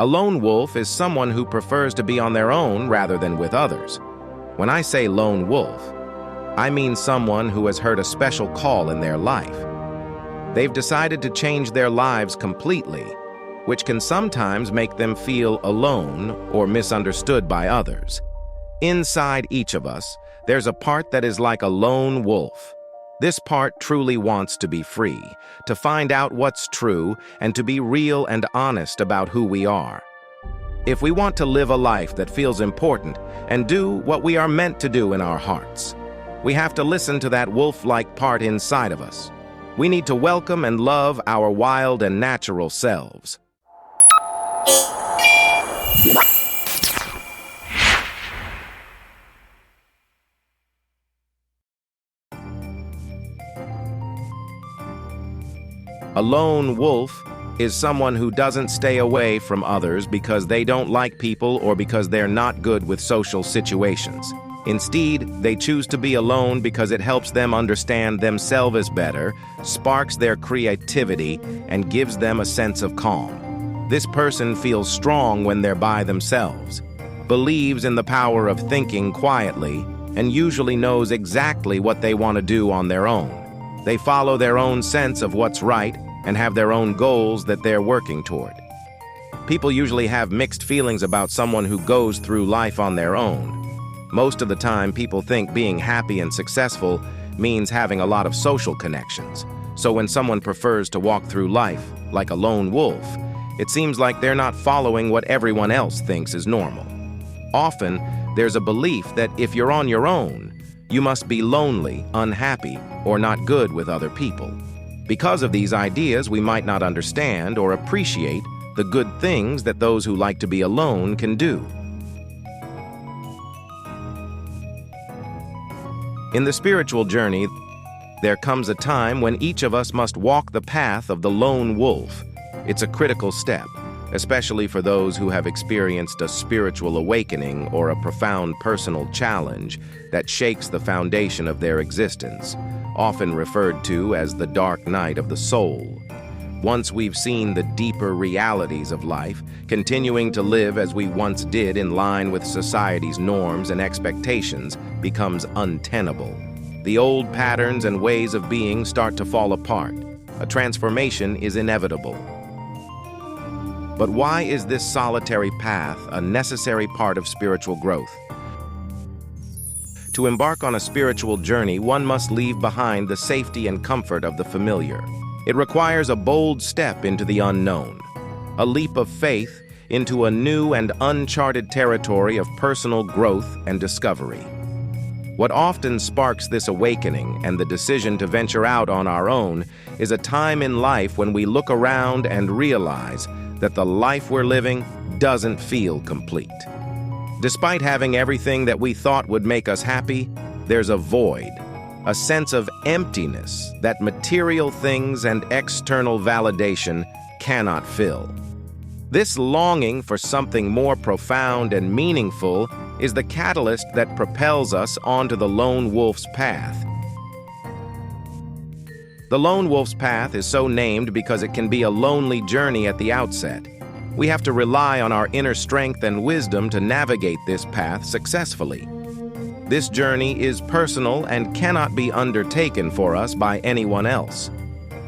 A lone wolf is someone who prefers to be on their own rather than with others. When I say lone wolf, I mean someone who has heard a special call in their life. They've decided to change their lives completely, which can sometimes make them feel alone or misunderstood by others. Inside each of us, there's a part that is like a lone wolf. This part truly wants to be free, to find out what's true, and to be real and honest about who we are. If we want to live a life that feels important and do what we are meant to do in our hearts, we have to listen to that wolf-like part inside of us. We need to welcome and love our wild and natural selves. A lone wolf is someone who doesn't stay away from others because they don't like people or because they're not good with social situations. Instead, they choose to be alone because it helps them understand themselves better, sparks their creativity, and gives them a sense of calm. This person feels strong when they're by themselves, believes in the power of thinking quietly, and usually knows exactly what they want to do on their own. They follow their own sense of what's right and have their own goals that they're working toward. People usually have mixed feelings about someone who goes through life on their own. Most of the time, people think being happy and successful means having a lot of social connections. So when someone prefers to walk through life like a lone wolf, it seems like they're not following what everyone else thinks is normal. Often, there's a belief that if you're on your own, you must be lonely, unhappy, or not good with other people. Because of these ideas, we might not understand or appreciate the good things that those who like to be alone can do. In the spiritual journey, there comes a time when each of us must walk the path of the lone wolf. It's a critical step, especially for those who have experienced a spiritual awakening or a profound personal challenge that shakes the foundation of their existence, often referred to as the dark night of the soul. Once we've seen the deeper realities of life, continuing to live as we once did in line with society's norms and expectations becomes untenable. The old patterns and ways of being start to fall apart. A transformation is inevitable. But why is this solitary path a necessary part of spiritual growth? To embark on a spiritual journey, one must leave behind the safety and comfort of the familiar. It requires a bold step into the unknown, a leap of faith into a new and uncharted territory of personal growth and discovery. What often sparks this awakening and the decision to venture out on our own is a time in life when we look around and realize that the life we're living doesn't feel complete. Despite having everything that we thought would make us happy, there's a void, a sense of emptiness that material things and external validation cannot fill. This longing for something more profound and meaningful is the catalyst that propels us onto the lone wolf's path. The lone wolf's path is so named because it can be a lonely journey at the outset. We have to rely on our inner strength and wisdom to navigate this path successfully. This journey is personal and cannot be undertaken for us by anyone else.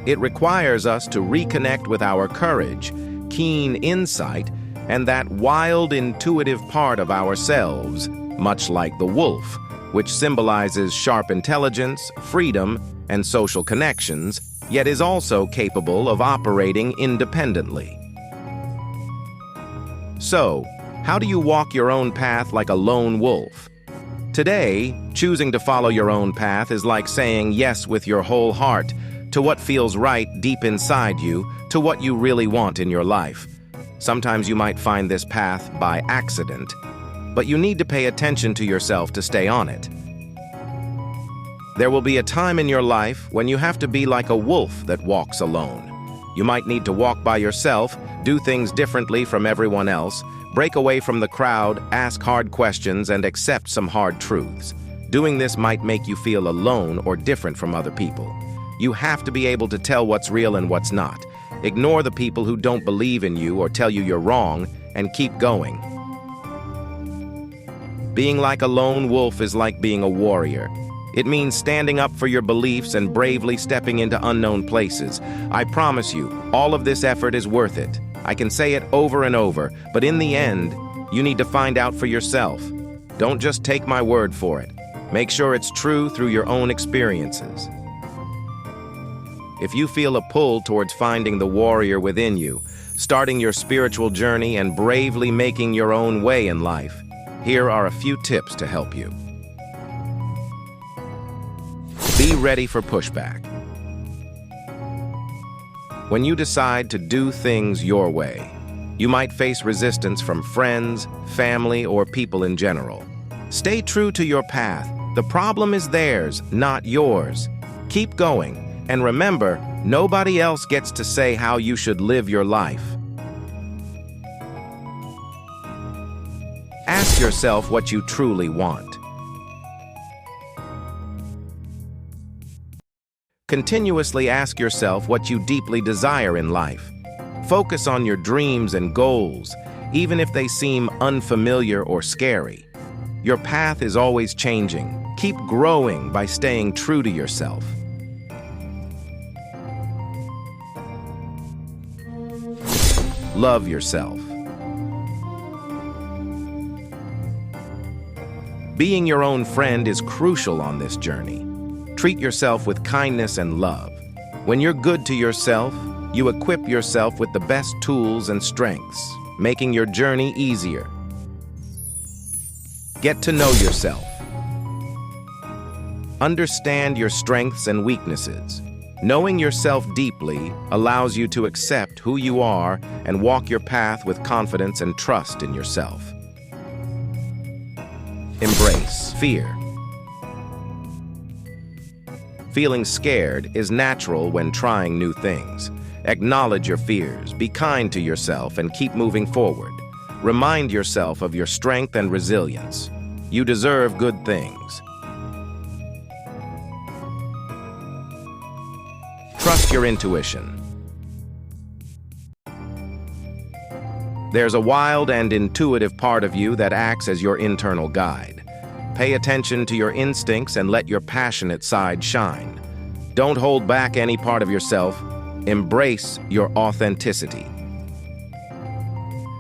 It requires us to reconnect with our courage, keen insight, and that wild, intuitive part of ourselves, much like the wolf, which symbolizes sharp intelligence, freedom, and social connections, yet is also capable of operating independently. So, how do you walk your own path like a lone wolf? Today, choosing to follow your own path is like saying yes with your whole heart to what feels right deep inside you, to what you really want in your life. Sometimes you might find this path by accident, but you need to pay attention to yourself to stay on it. There will be a time in your life when you have to be like a wolf that walks alone. You might need to walk by yourself, do things differently from everyone else, break away from the crowd, ask hard questions, and accept some hard truths. Doing this might make you feel alone or different from other people. You have to be able to tell what's real and what's not. Ignore the people who don't believe in you or tell you you're wrong, and keep going. Being like a lone wolf is like being a warrior. It means standing up for your beliefs and bravely stepping into unknown places. I promise you, all of this effort is worth it. I can say it over and over, but in the end, you need to find out for yourself. Don't just take my word for it. Make sure it's true through your own experiences. If you feel a pull towards finding the warrior within you, starting your spiritual journey and bravely making your own way in life, here are a few tips to help you. Be ready for pushback. When you decide to do things your way, you might face resistance from friends, family, or people in general. Stay true to your path. The problem is theirs, not yours. Keep going, and remember, nobody else gets to say how you should live your life. Ask yourself what you truly want. Continuously ask yourself what you deeply desire in life. Focus on your dreams and goals, even if they seem unfamiliar or scary. Your path is always changing. Keep growing by staying true to yourself. Love yourself. Being your own friend is crucial on this journey. Treat yourself with kindness and love. When you're good to yourself, you equip yourself with the best tools and strengths, making your journey easier. Get to know yourself. Understand your strengths and weaknesses. Knowing yourself deeply allows you to accept who you are and walk your path with confidence and trust in yourself. Embrace fear. Feeling scared is natural when trying new things. Acknowledge your fears, be kind to yourself, and keep moving forward. Remind yourself of your strength and resilience. You deserve good things. Trust your intuition. There's a wild and intuitive part of you that acts as your internal guide. Pay attention to your instincts and let your passionate side shine. Don't hold back any part of yourself. Embrace your authenticity.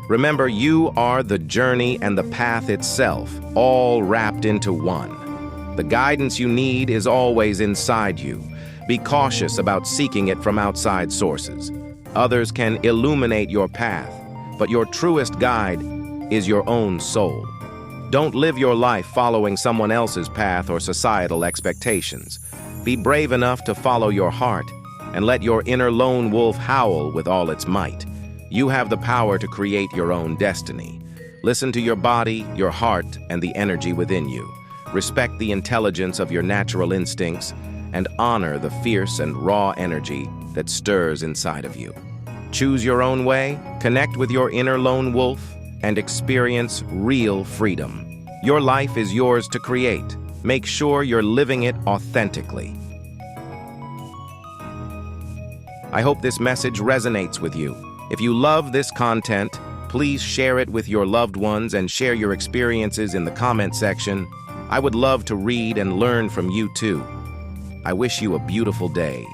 Remember, you are the journey and the path itself, all wrapped into one. The guidance you need is always inside you. Be cautious about seeking it from outside sources. Others can illuminate your path, but your truest guide is your own soul. Don't live your life following someone else's path or societal expectations. Be brave enough to follow your heart and let your inner lone wolf howl with all its might. You have the power to create your own destiny. Listen to your body, your heart, and the energy within you. Respect the intelligence of your natural instincts and honor the fierce and raw energy that stirs inside of you. Choose your own way, connect with your inner lone wolf, and experience real freedom. Your life is yours to create. Make sure you're living it authentically. I hope this message resonates with you. If you love this content, please share it with your loved ones and share your experiences in the comment section. I would love to read and learn from you too. I wish you a beautiful day.